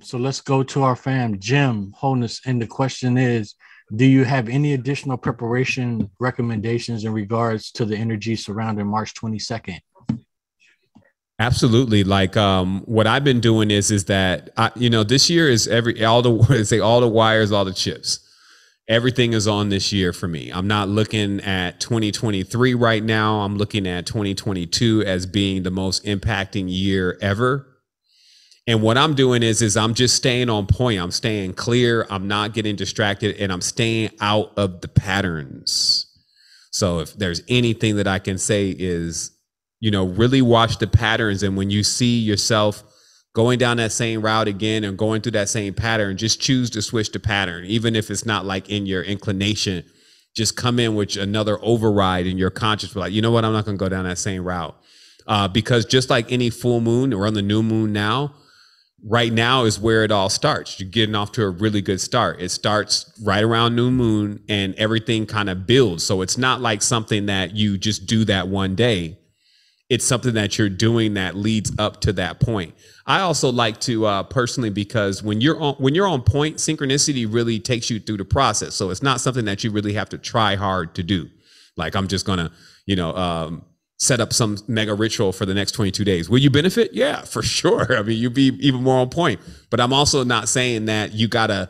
So let's go to our fam, Jim Holness. And the question is, do you have any additional preparation recommendations in regards to the energy surrounding March 22nd? Absolutely. Like what I've been doing is that this year is all the wires, all the chips. Everything is on this year for me. I'm not looking at 2023 right now. I'm looking at 2022 as being the most impacting year ever. And what I'm doing is I'm just staying on point. I'm staying clear. I'm not getting distracted, and I'm staying out of the patterns. So if there's anything that I can say is, really watch the patterns. And when you see yourself going down that same route again and going through that same pattern, just choose to switch the pattern. Even if it's not like in your inclination, just come in with another override in your conscious. Like, you know what? I'm not going to go down that same route. Because just like any full moon, or on the new moon now, right now is where it all starts. You're getting off to a really good start. It starts right around new moon and everything kind of builds. So it's not like something that you just do that one day. It's something that you're doing that leads up to that point. I also like to personally, because when you're on point, synchronicity really takes you through the process. So it's not something that you really have to try hard to do. Like, I'm just gonna, set up some mega ritual for the next 22 days. Will you benefit? Yeah, for sure. I mean, you'll be even more on point. But I'm also not saying that you gotta,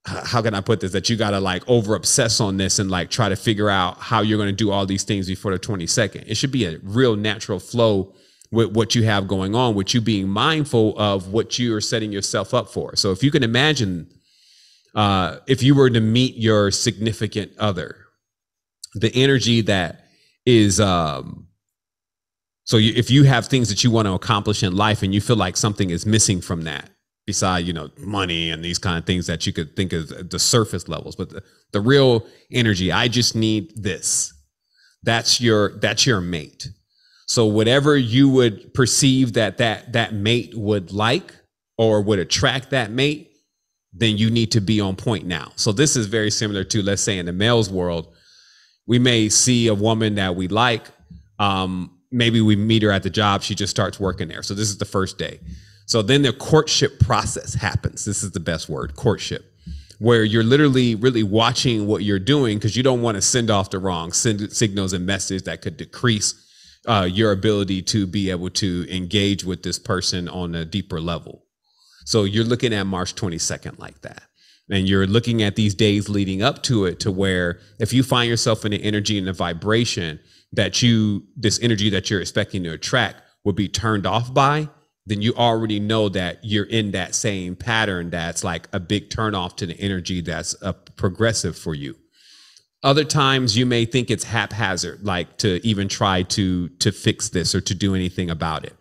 how can I put this, that you gotta like over obsess on this and like try to figure out how you're gonna do all these things before the 22nd. It should be a real natural flow with what you have going on, with you being mindful of what you are setting yourself up for. So if you can imagine, if you were to meet your significant other, the energy that is, if you have things that you want to accomplish in life and you feel like something is missing from that, beside, money and these kind of things that you could think of the surface levels, but the real energy, I just need this. That's your mate. So whatever you would perceive that mate would like or would attract that mate, then you need to be on point now. So this is very similar to, let's say, in the male's world, we may see a woman that we like. Maybe we meet her at the job. She just starts working there. So this is the first day. So then the courtship process happens. This is the best word, courtship, where you're literally really watching what you're doing, because you don't want to send off the wrong signals and messages that could decrease your ability to be able to engage with this person on a deeper level. So you're looking at March 22nd like that. And you're looking at these days leading up to it, to where if you find yourself in the energy and the vibration that this energy that you're expecting to attract will be turned off by, then you already know that you're in that same pattern that's like a big turnoff to the energy that's progressive for you. Other times you may think it's haphazard, like to even try to fix this or to do anything about it.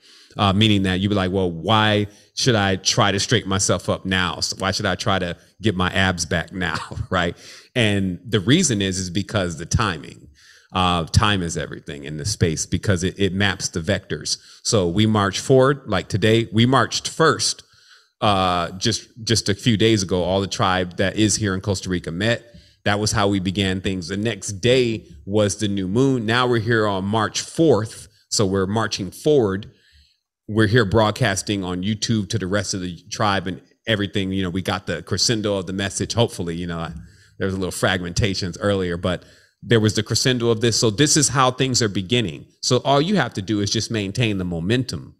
Meaning that you'd be like, well, why should I try to straighten myself up now? So why should I try to get my abs back now? Right. And the reason is because the timing. Time is everything in this space, because it maps the vectors. So we march forward, like today, we marched first. Just a few days ago, all the tribe that is here in Costa Rica met. That was how we began things. The next day was the new moon. Now we're here on March 4th. So we're marching forward. We're here broadcasting on YouTube to the rest of the tribe and everything. We got the crescendo of the message. Hopefully, there's a little fragmentations earlier, but there was the crescendo of this. So this is how things are beginning. So all you have to do is just maintain the momentum,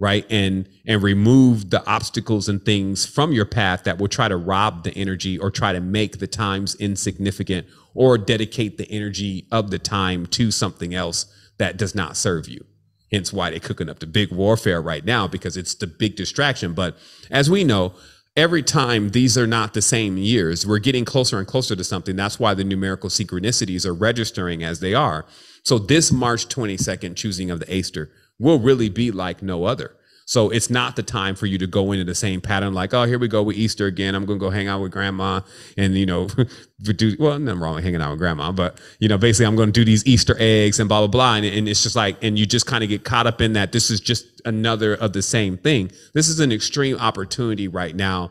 right? And remove the obstacles and things from your path that will try to rob the energy or try to make the times insignificant, or dedicate the energy of the time to something else that does not serve you. Hence why they're cooking up the big warfare right now, because it's the big distraction. But as we know, every time these are not the same years, we're getting closer and closer to something. That's why the numerical synchronicities are registering as they are. So this March 22nd choosing of the Easter will really be like no other. So it's not the time for you to go into the same pattern, like, oh, here we go with Easter again. I'm going to go hang out with grandma and, nothing wrong with hanging out with grandma, but, basically I'm going to do these Easter eggs and blah, blah, blah. And it's just like, and you just kind of get caught up in that. This is just another of the same thing. This is an extreme opportunity right now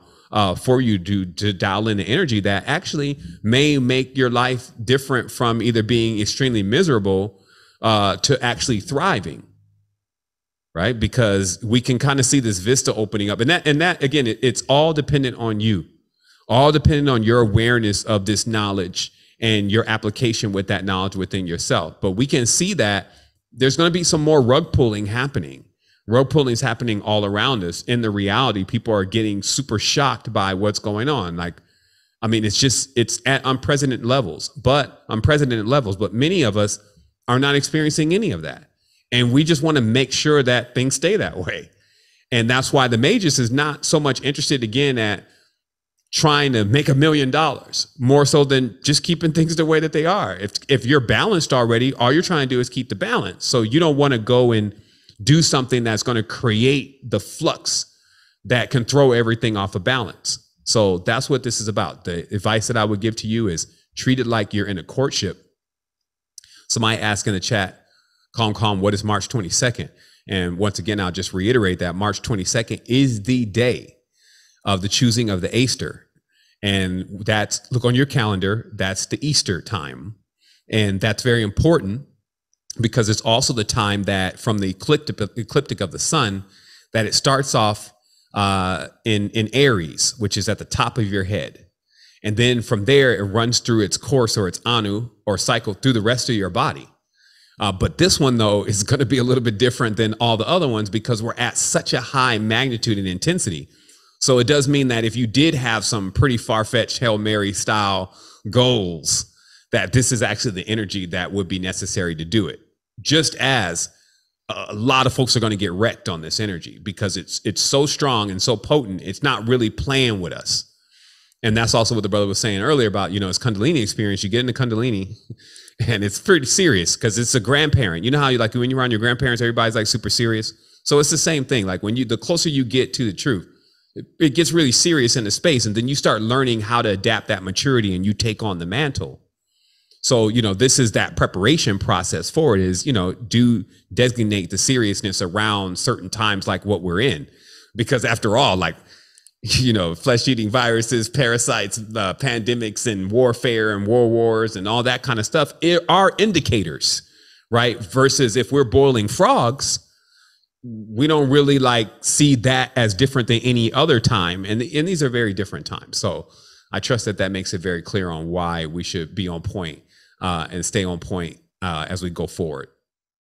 for you to dial in the energy that actually may make your life different from either being extremely miserable to actually thriving. right? Because we can kind of see this vista opening up, and that again, it's all dependent on you, all dependent on your awareness of this knowledge and your application with that knowledge within yourself. But we can see that there's going to be some more rug pulling happening. Rug pulling is happening all around us. In the reality, people are getting super shocked by what's going on. Like, I mean, it's at unprecedented levels, but many of us are not experiencing any of that. And we just want to make sure that things stay that way. And that's why the Magus is not so much interested again at trying to make $1 million, more so than just keeping things the way that they are. If you're balanced already, all you're trying to do is keep the balance. So you don't want to go and do something that's going to create the flux that can throw everything off of balance. So that's what this is about. The advice that I would give to you is treat it like you're in a courtship. Somebody asked in the chat, calm, what is March 22nd? And once again, I'll just reiterate that March 22nd is the day of the choosing of the Easter. And that's, look on your calendar, that's the Easter time. And that's very important because it's also the time that from the ecliptic of the sun, that it starts off in Aries, which is at the top of your head. And then from there, it runs through its course or its anu or cycle through the rest of your body. But this one, though, is going to be a little bit different than all the other ones because we're at such a high magnitude and intensity. So it does mean that if you did have some pretty far-fetched Hail Mary style goals, that this is actually the energy that would be necessary to do it. Just as a lot of folks are going to get wrecked on this energy because it's so strong and so potent, it's not really playing with us. And that's also what the brother was saying earlier about, his Kundalini experience. You get into Kundalini and it's pretty serious because it's a grandparent. You know how when you're around your grandparents, everybody's like super serious. So it's the same thing. Like the closer you get to the truth, it gets really serious in the space. And then you start learning how to adapt that maturity and you take on the mantle. So, this is that preparation process for it is, do designate the seriousness around certain times like what we're in. Because after all, flesh-eating viruses, parasites, pandemics and warfare and war wars and all that kind of stuff are indicators, right? Versus if we're boiling frogs, we don't really see that as different than any other time. And these are very different times. So I trust that makes it very clear on why we should be on point and stay on point as we go forward.